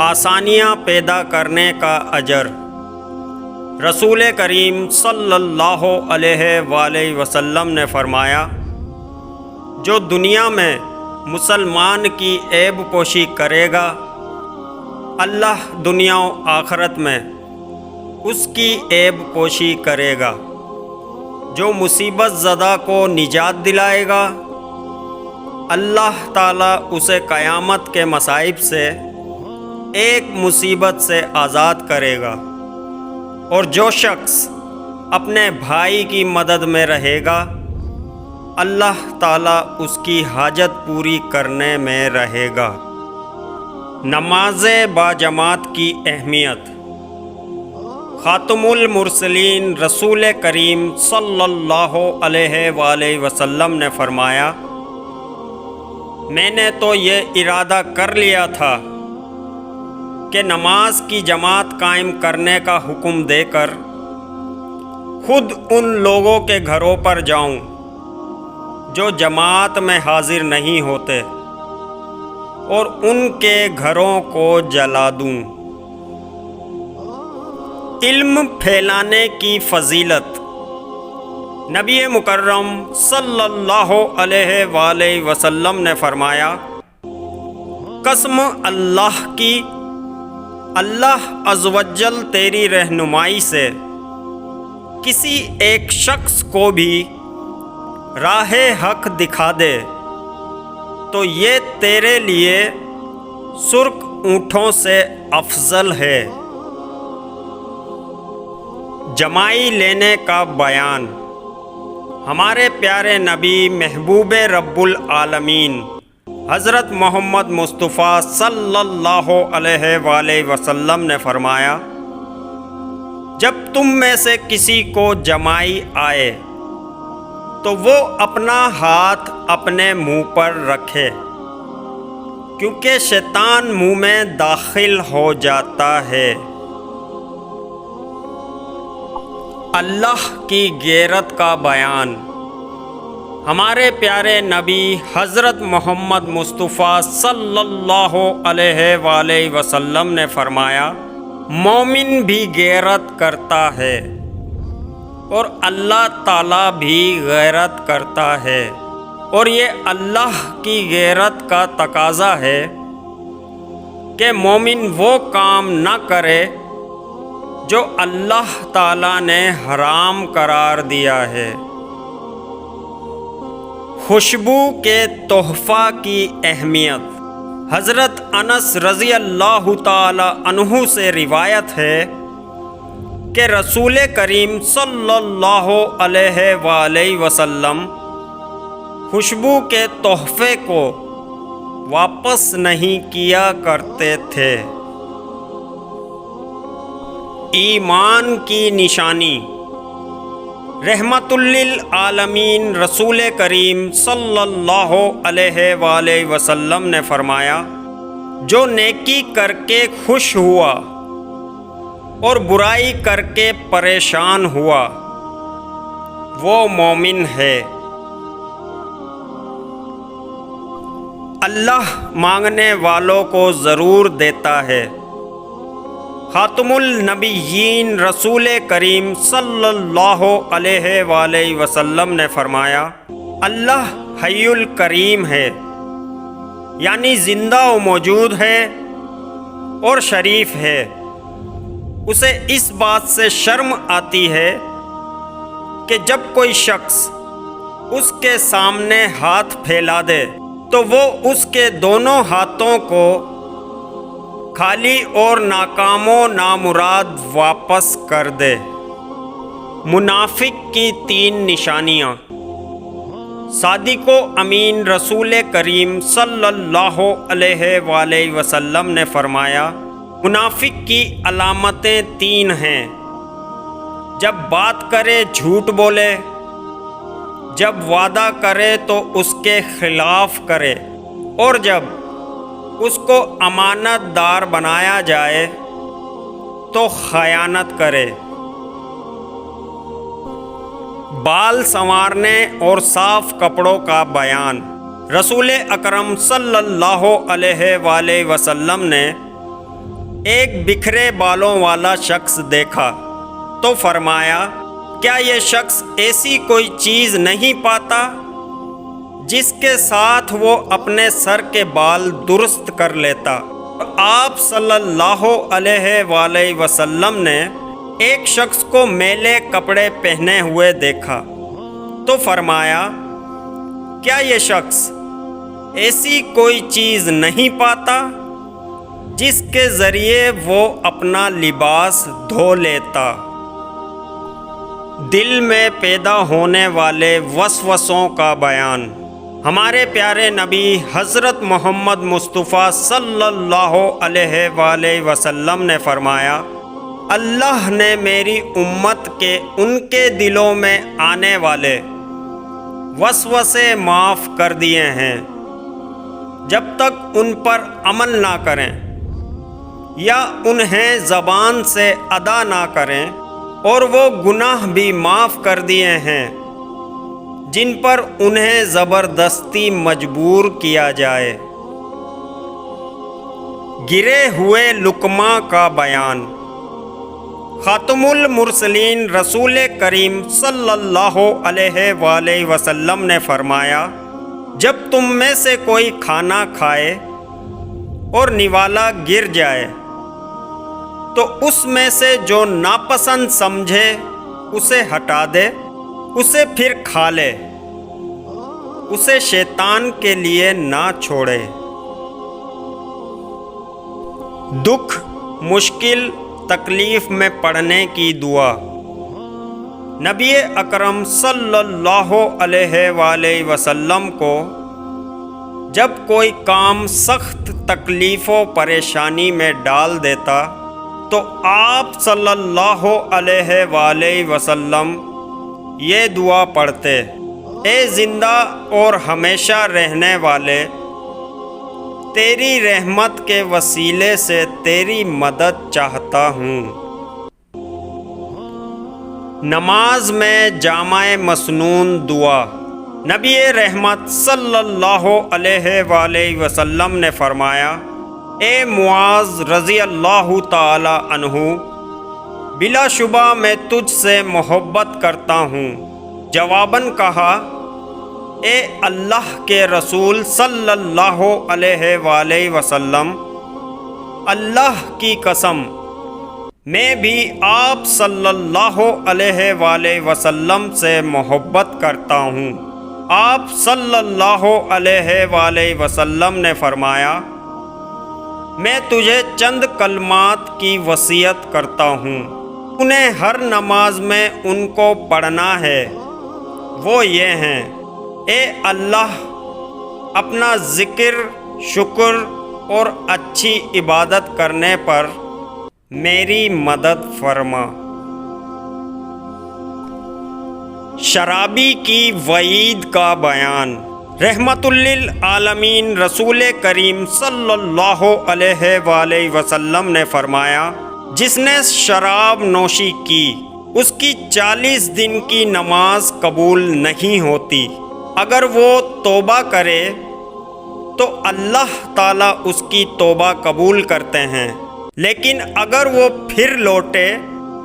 آسانیاں پیدا کرنے کا اجر۔ رسول کریم صلی اللہ علیہ وآلہ وسلم نے فرمایا، جو دنیا میں مسلمان کی عیب پوشی کرے گا، اللہ دنیا و آخرت میں اس کی عیب پوشی کرے گا۔ جو مصیبت زدہ کو نجات دلائے گا، اللہ تعالیٰ اسے قیامت کے مصائب سے ایک مصیبت سے آزاد کرے گا۔ اور جو شخص اپنے بھائی کی مدد میں رہے گا، اللہ تعالیٰ اس کی حاجت پوری کرنے میں رہے گا۔ نماز باجماعت کی اہمیت۔ خاتم المرسلین رسول کریم صلی اللہ علیہ وآلہ وسلم نے فرمایا، میں نے تو یہ ارادہ کر لیا تھا کہ نماز کی جماعت قائم کرنے کا حکم دے کر خود ان لوگوں کے گھروں پر جاؤں جو جماعت میں حاضر نہیں ہوتے اور ان کے گھروں کو جلا دوں۔ علم پھیلانے کی فضیلت۔ نبی مکرم صلی اللہ علیہ وآلہ وسلم نے فرمایا، قسم اللہ کی، اللہ عز و جل تیری رہنمائی سے کسی ایک شخص کو بھی راہ حق دکھا دے تو یہ تیرے لیے سرخ اونٹوں سے افضل ہے۔ جمائی لینے کا بیان۔ ہمارے پیارے نبی محبوب رب العالمین حضرت محمد مصطفیٰ صلی اللہ علیہ وآلہ وسلم نے فرمایا، جب تم میں سے کسی کو جمائی آئے تو وہ اپنا ہاتھ اپنے منہ پر رکھے، کیونکہ شیطان منہ میں داخل ہو جاتا ہے۔ اللہ کی غیرت کا بیان۔ ہمارے پیارے نبی حضرت محمد مصطفیٰ صلی اللہ علیہ وآلہ وسلم نے فرمایا، مومن بھی غیرت کرتا ہے اور اللہ تعالیٰ بھی غیرت کرتا ہے، اور یہ اللہ کی غیرت کا تقاضا ہے کہ مومن وہ کام نہ کرے جو اللہ تعالیٰ نے حرام قرار دیا ہے۔ خوشبو کے تحفہ کی اہمیت۔ حضرت انس رضی اللہ تعالی عنہ سے روایت ہے کہ رسول کریم صلی اللہ علیہ وآلہ وسلم خوشبو کے تحفے کو واپس نہیں کیا کرتے تھے۔ ایمان کی نشانی۔ رحمت للعالمین رسول کریم صلی اللہ علیہ وآلہ وسلم نے فرمایا، جو نیکی کر کے خوش ہوا اور برائی کر کے پریشان ہوا وہ مومن ہے۔ اللہ مانگنے والوں کو ضرور دیتا ہے۔ خاتم النبیین رسول کریم صلی اللہ علیہ وآلہ وسلم نے فرمایا، اللہ حی الکریم ہے، یعنی زندہ و موجود ہے اور شریف ہے۔ اسے اس بات سے شرم آتی ہے کہ جب کوئی شخص اس کے سامنے ہاتھ پھیلا دے تو وہ اس کے دونوں ہاتھوں کو خالی اور ناکام و نامراد واپس کر دے۔ منافق کی 3 نشانیاں۔ صادق و امین رسول کریم صلی اللہ علیہ وآلہ وسلم نے فرمایا، منافق کی علامتیں 3 ہیں۔ جب بات کرے جھوٹ بولے، جب وعدہ کرے تو اس کے خلاف کرے، اور جب اس کو امانت دار بنایا جائے تو خیانت کرے۔ بال سنوارنے اور صاف کپڑوں کا بیان۔ رسول اکرم صلی اللہ علیہ وآلہ وسلم نے ایک بکھرے بالوں والا شخص دیکھا تو فرمایا، کیا یہ شخص ایسی کوئی چیز نہیں پاتا جس کے ساتھ وہ اپنے سر کے بال درست کر لیتا؟ آپ صلی اللہ علیہ وآلہ وسلم نے ایک شخص کو میلے کپڑے پہنے ہوئے دیکھا تو فرمایا، کیا یہ شخص ایسی کوئی چیز نہیں پاتا جس کے ذریعے وہ اپنا لباس دھو لیتا؟ دل میں پیدا ہونے والے وسوسوں کا بیان۔ ہمارے پیارے نبی حضرت محمد مصطفیٰ صلی اللہ علیہ وآلہ وسلم نے فرمایا، اللہ نے میری امت کے ان کے دلوں میں آنے والے وسوسے معاف کر دیے ہیں جب تک ان پر عمل نہ کریں یا انہیں زبان سے ادا نہ کریں، اور وہ گناہ بھی معاف کر دیے ہیں جن پر انہیں زبردستی مجبور کیا جائے۔ گرے ہوئے لقمہ کا بیان۔ خاتم المرسلین رسول کریم صلی اللہ علیہ وآلہ وسلم نے فرمایا، جب تم میں سے کوئی کھانا کھائے اور نوالا گر جائے تو اس میں سے جو ناپسند سمجھے اسے ہٹا دے، اسے پھر کھا لے، اسے شیطان کے لیے نہ چھوڑے۔ دکھ، مشکل، تکلیف میں پڑنے کی دعا۔ نبی اکرم صلی اللہ علیہ وآلہ وسلم کو جب کوئی کام سخت تکلیف و پریشانی میں ڈال دیتا تو آپ صلی اللہ علیہ وآلہ وسلم یہ دعا پڑھتے، اے زندہ اور ہمیشہ رہنے والے، تیری رحمت کے وسیلے سے تیری مدد چاہتا ہوں۔ نماز میں جامع مسنون دعا۔ نبی رحمت صلی اللہ علیہ وآلہ وسلم نے فرمایا، اے معاذ رضی اللہ تعالی عنہ، بلا شبہ میں تجھ سے محبت کرتا ہوں۔ جواباً کہا، اے اللہ کے رسول صلی اللہ علیہ وآلہ وسلم، اللہ کی قسم میں بھی آپ صلی اللہ علیہ وآلہ وسلم سے محبت کرتا ہوں۔ آپ صلی اللہ علیہ وآلہ وسلم نے فرمایا، میں تجھے چند کلمات کی وصیت کرتا ہوں، انہیں ہر نماز میں ان کو پڑھنا ہے۔ وہ یہ ہیں، اے اللہ، اپنا ذکر، شکر اور اچھی عبادت کرنے پر میری مدد فرما۔ شرابی کی وعید کا بیان۔ رحمت للعالمین رسول کریم صلی اللہ علیہ وآلہ وسلم نے فرمایا، جس نے شراب نوشی کی اس کی 40 دن کی نماز قبول نہیں ہوتی۔ اگر وہ توبہ کرے تو اللہ تعالیٰ اس کی توبہ قبول کرتے ہیں، لیکن اگر وہ پھر لوٹے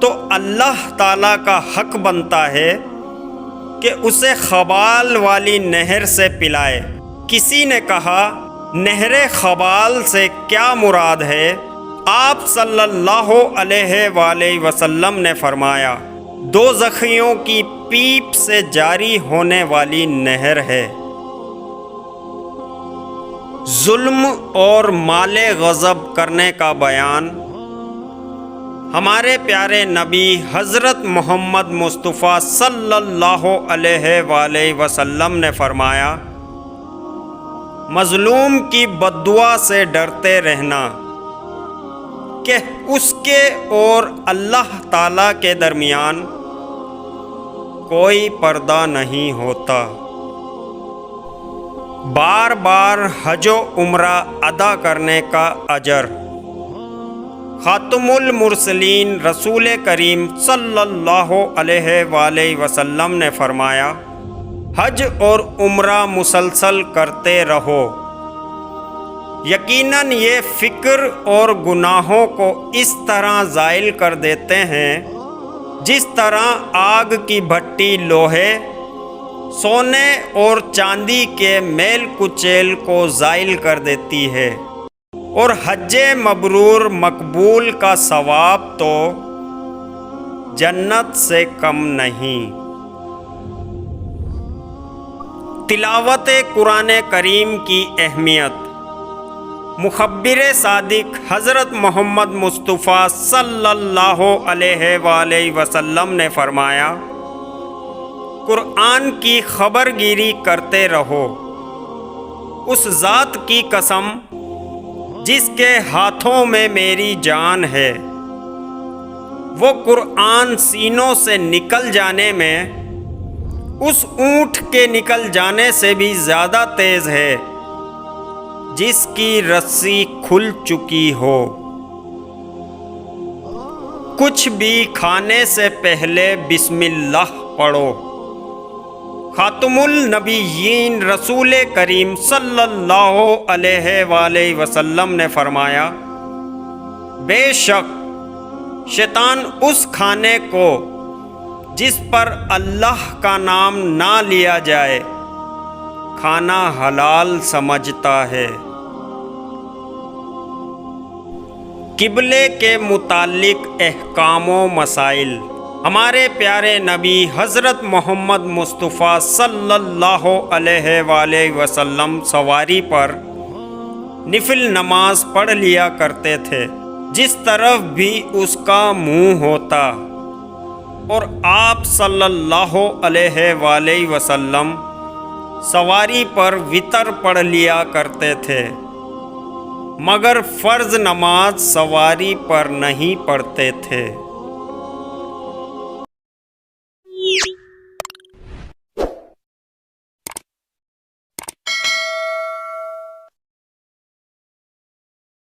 تو اللہ تعالیٰ کا حق بنتا ہے کہ اسے خبال والی نہر سے پلائے۔ کسی نے کہا، نہر خبال سے کیا مراد ہے؟ آپ صلی اللہ علیہ وآلہ وسلم نے فرمایا، دوزخیوں کی پیپ سے جاری ہونے والی نہر ہے۔ ظلم اور مال غضب کرنے کا بیان۔ ہمارے پیارے نبی حضرت محمد مصطفیٰ صلی اللہ علیہ وآلہ وسلم نے فرمایا، مظلوم کی بد دعا سے ڈرتے رہنا کہ اس کے اور اللہ تعالیٰ کے درمیان کوئی پردہ نہیں ہوتا۔ بار بار حج و عمرہ ادا کرنے کا اجر۔ خاتم المرسلین رسول کریم صلی اللہ علیہ وآلہ وسلم نے فرمایا، حج اور عمرہ مسلسل کرتے رہو، یقیناً یہ فکر اور گناہوں کو اس طرح زائل کر دیتے ہیں جس طرح آگ کی بھٹی لوہے، سونے اور چاندی کے میل کچیل کو زائل کر دیتی ہے، اور حج مبرور مقبول کا ثواب تو جنت سے کم نہیں۔ تلاوت قرآن کریم کی اہمیت۔ مخبر صادق حضرت محمد مصطفیٰ صلی اللہ علیہ وآلہ وسلم نے فرمایا، قرآن کی خبر گیری کرتے رہو، اس ذات کی قسم جس کے ہاتھوں میں میری جان ہے، وہ قرآن سینوں سے نکل جانے میں اس اونٹ کے نکل جانے سے بھی زیادہ تیز ہے جس کی رسی کھل چکی ہو۔ کچھ بھی کھانے سے پہلے بسم اللہ پڑھو۔ خاتم النبیین رسول کریم صلی اللہ علیہ وآلہ وسلم نے فرمایا، بے شک شیطان اس کھانے کو جس پر اللہ کا نام نہ لیا جائے کھانا حلال سمجھتا ہے۔ قبلے کے متعلق احکام و مسائل۔ ہمارے پیارے نبی حضرت محمد مصطفیٰ صلی اللہ علیہ وآلہ وسلم سواری پر نفل نماز پڑھ لیا کرتے تھے جس طرف بھی اس کا منہ ہوتا، اور آپ صلی اللہ علیہ وآلہ وسلم سواری پر وتر پڑھ لیا کرتے تھے، مگر فرض نماز سواری پر نہیں پڑھتے تھے۔